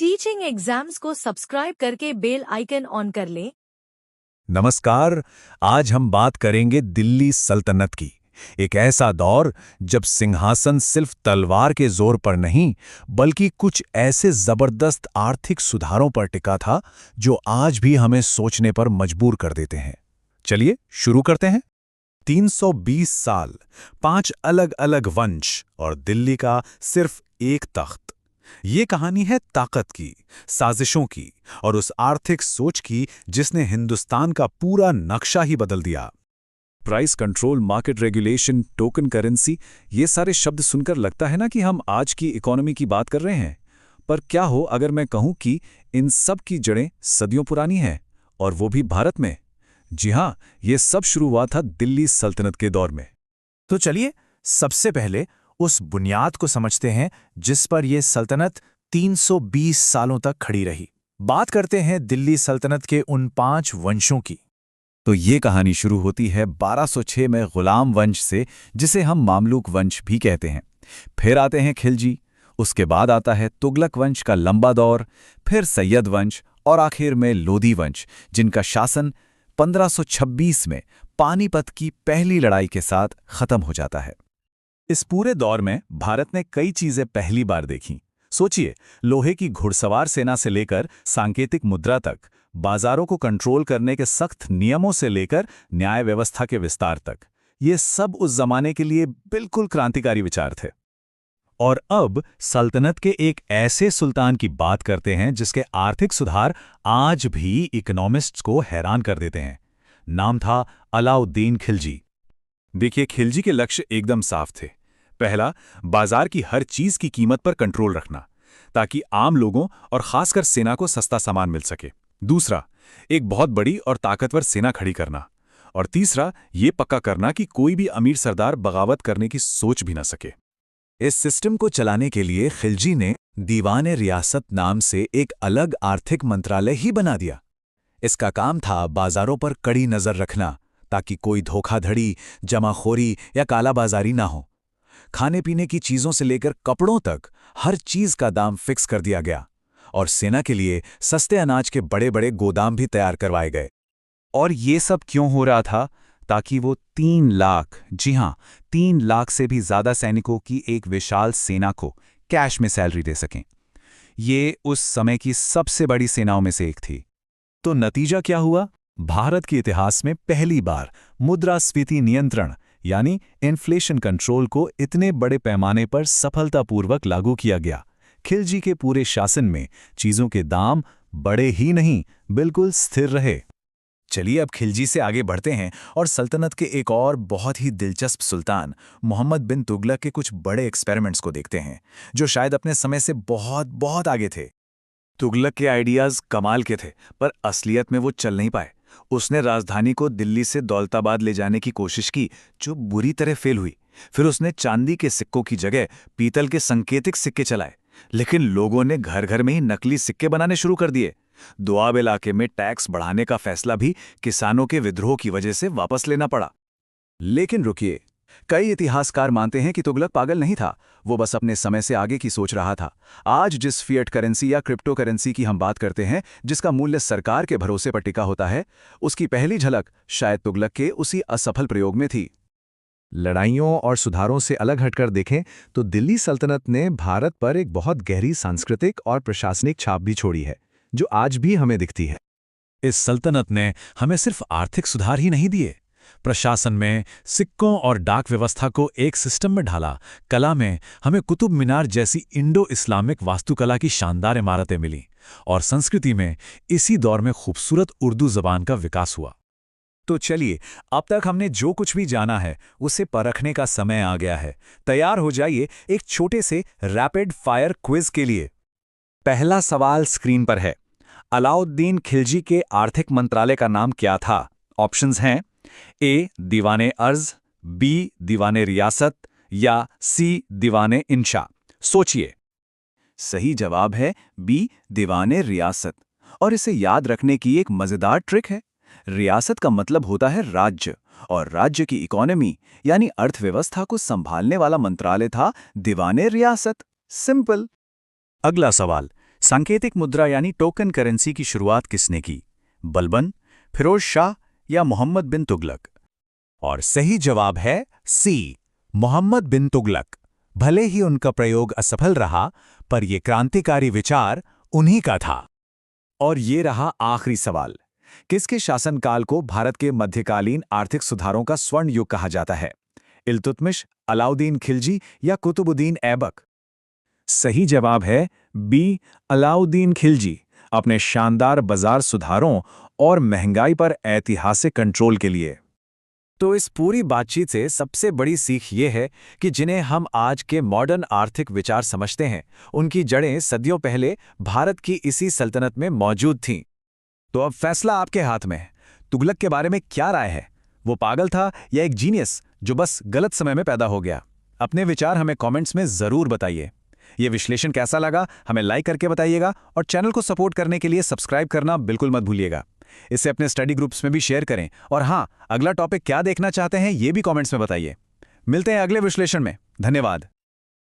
Teaching exams को subscribe करके bell icon on कर लें। नमस्कार। आज हम बात करेंगे दिल्ली सल्तनत की। एक ऐसा दौर जब सिंहासन सिर्फ तलवार के जोर पर नहीं बल्कि कुछ ऐसे जबरदस्त आर्थिक सुधारों पर टिका था जो आज भी हमें सोचने पर मजबूर कर देते हैं। चलिए शुरू करते हैं। 320 साल, 5 अलग अलग वंश और दिल्ली का सिर्फ एक तख्त। ये कहानी है ताकत की, साजिशों की और उस आर्थिक सोच की जिसने हिंदुस्तान का पूरा नक्शा ही बदल दिया। Price control, market regulation, token currency, ये सारे शब्द सुनकर लगता है ना कि हम आज की इकोनॉमी की बात कर रहे हैं। पर क्या हो अगर मैं कहूं कि इन सब की जड़ें सदियों पुरानी हैं, और वो भी भारत में। जी हां, ये सब शुरू हुआ था दिल्ली सल्तनत के दौर में। तो चलिए सबसे पहले उस बुनियाद को समझते हैं जिस पर यह सल्तनत 320 सालों तक खड़ी रही। बात करते हैं दिल्ली सल्तनत के उन 5 वंशों की। तो ये कहानी शुरू होती है 1206 में गुलाम वंश से, जिसे हम मामलुक वंश भी कहते हैं। फिर आते हैं खिलजी, उसके बाद आता है तुगलक वंश का लंबा दौर, फिर सैयद वंश और आखिर में लोधी वंश, जिनका शासन 1526 में पानीपत की पहली लड़ाई के साथ खत्म हो जाता है। इस पूरे दौर में भारत ने कई चीजें पहली बार देखीं। सोचिए, लोहे की घुड़सवार सेना से लेकर सांकेतिक मुद्रा तक, बाजारों को कंट्रोल करने के सख्त नियमों से लेकर न्याय व्यवस्था के विस्तार तक, ये सब उस जमाने के लिए बिल्कुल क्रांतिकारी विचार थे। और अब सल्तनत के एक ऐसे सुल्तान की बात करते हैं जिसके आर्थिक सुधार आज भी इकोनॉमिस्ट्स को हैरान कर देते हैं। नाम था अलाउद्दीन खिलजी। देखिए, खिलजी के लक्ष्य एकदम साफ थे। पहला, बाजार की हर चीज की कीमत पर कंट्रोल रखना ताकि आम लोगों और खासकर सेना को सस्ता सामान मिल सके। दूसरा, एक बहुत बड़ी और ताकतवर सेना खड़ी करना। और तीसरा, ये पक्का करना कि कोई भी अमीर सरदार बगावत करने की सोच भी न सके। इस सिस्टम को चलाने के लिए खिलजी ने दीवाने रियासत नाम से एक अलग आर्थिक मंत्रालय ही बना दिया। इसका काम था बाजारों पर कड़ी नजर रखना ताकि कोई धोखाधड़ी, जमाखोरी या कालाबाजारी ना हो। खाने पीने की चीजों से लेकर कपड़ों तक हर चीज का दाम फिक्स कर दिया गया और सेना के लिए सस्ते अनाज के बड़े बड़े गोदाम भी तैयार करवाए गए। और ये सब क्यों हो रहा था? ताकि वो 3 लाख, जी हां, 3 लाख से भी ज्यादा सैनिकों की एक विशाल सेना को कैश में सैलरी दे सकें। ये उस समय की सबसे बड़ी सेनाओं में से एक थी। तो नतीजा क्या हुआ? भारत के इतिहास में पहली बार मुद्रास्फीति नियंत्रण यानी इन्फ्लेशन कंट्रोल को इतने बड़े पैमाने पर सफलतापूर्वक लागू किया गया। खिलजी के पूरे शासन में चीजों के दाम बढ़े ही नहीं, बिल्कुल स्थिर रहे। चलिए अब खिलजी से आगे बढ़ते हैं और सल्तनत के एक और बहुत ही दिलचस्प सुल्तान मोहम्मद बिन तुगलक के कुछ बड़े एक्सपेरिमेंट्स को देखते हैं, जो शायद अपने समय से बहुत बहुत आगे थे। तुगलक के आइडियाज कमाल के थे, पर असलियत में वो चल नहीं पाए। उसने राजधानी को दिल्ली से दौलताबाद ले जाने की कोशिश की, जो बुरी तरह फेल हुई। फिर उसने चांदी के सिक्कों की जगह पीतल के संकेतिक सिक्के चलाए, लेकिन लोगों ने घर घर में ही नकली सिक्के बनाने शुरू कर दिए। दोआब इलाके में टैक्स बढ़ाने का फैसला भी किसानों के विद्रोह की वजह से वापस लेना पड़ा। लेकिन रुकिए, कई इतिहासकार मानते हैं कि तुगलक पागल नहीं था, वो बस अपने समय से आगे की सोच रहा था। आज जिस फिएट करेंसी या क्रिप्टो करेंसी की हम बात करते हैं, जिसका मूल्य सरकार के भरोसे पर टिका होता है, उसकी पहली झलक शायद तुगलक के उसी असफल प्रयोग में थी। लड़ाइयों और सुधारों से अलग हटकर देखें तो दिल्ली सल्तनत ने भारत पर एक बहुत गहरी सांस्कृतिक और प्रशासनिक छाप भी छोड़ी है, जो आज भी हमें दिखती है। इस सल्तनत ने हमें सिर्फ आर्थिक सुधार ही नहीं दिए, प्रशासन में सिक्कों और डाक व्यवस्था को एक सिस्टम में ढाला। कला में हमें कुतुब मीनार जैसी इंडो इस्लामिक वास्तुकला की शानदार इमारतें मिलीं, और संस्कृति में इसी दौर में खूबसूरत उर्दू जबान का विकास हुआ। तो चलिए, अब तक हमने जो कुछ भी जाना है उसे परखने का समय आ गया है। तैयार हो जाइए एक छोटे से रैपिड फायर क्विज के लिए। पहला सवाल स्क्रीन पर है। अलाउद्दीन खिलजी के आर्थिक मंत्रालय का नाम क्या था? ऑप्शंस हैं ए दीवाने अर्ज, बी दीवाने रियासत या सी दीवाने इंशा। सोचिए। सही जवाब है बी दीवाने रियासत। और इसे याद रखने की एक मजेदार ट्रिक है। रियासत का मतलब होता है राज्य, और राज्य की इकोनॉमी यानी अर्थव्यवस्था को संभालने वाला मंत्रालय था दीवाने रियासत। सिंपल। अगला सवाल, सांकेतिक मुद्रा यानी टोकन करेंसी की शुरुआत किसने की? बलबन, फिरोज शाह या मोहम्मद बिन तुगलक? और सही जवाब है सी, मोहम्मद बिन तुगलक। भले ही उनका प्रयोग असफल रहा, पर यह क्रांतिकारी विचार उन्हीं का था। और ये रहा आखिरी सवाल, किसके शासनकाल को भारत के मध्यकालीन आर्थिक सुधारों का स्वर्ण युग कहा जाता है? इल्तुतमिश, अलाउद्दीन खिलजी या कुतुबुद्दीन ऐबक? सही जवाब है बी, अलाउद्दीन खिलजी, अपने शानदार बाजार सुधारों और महंगाई पर ऐतिहासिक कंट्रोल के लिए। तो इस पूरी बातचीत से सबसे बड़ी सीख ये है कि जिन्हें हम आज के मॉडर्न आर्थिक विचार समझते हैं, उनकी जड़ें सदियों पहले भारत की इसी सल्तनत में मौजूद थीं। तो अब फैसला आपके हाथ में है। तुगलक के बारे में क्या राय है? वो पागल था या एक जीनियस जो बस गलत समय में पैदा हो गया? अपने विचार हमें कमेंट्स में जरूर बताइए। ये विश्लेषण कैसा लगा हमें लाइक करके बताइएगा, और चैनल को सपोर्ट करने के लिए सब्सक्राइब करना बिल्कुल मत भूलिएगा। इसे अपने स्टडी ग्रुप्स में भी शेयर करें, और हाँ, अगला टॉपिक क्या देखना चाहते हैं ये भी कमेंट्स में बताइए। मिलते हैं अगले विश्लेषण में। धन्यवाद।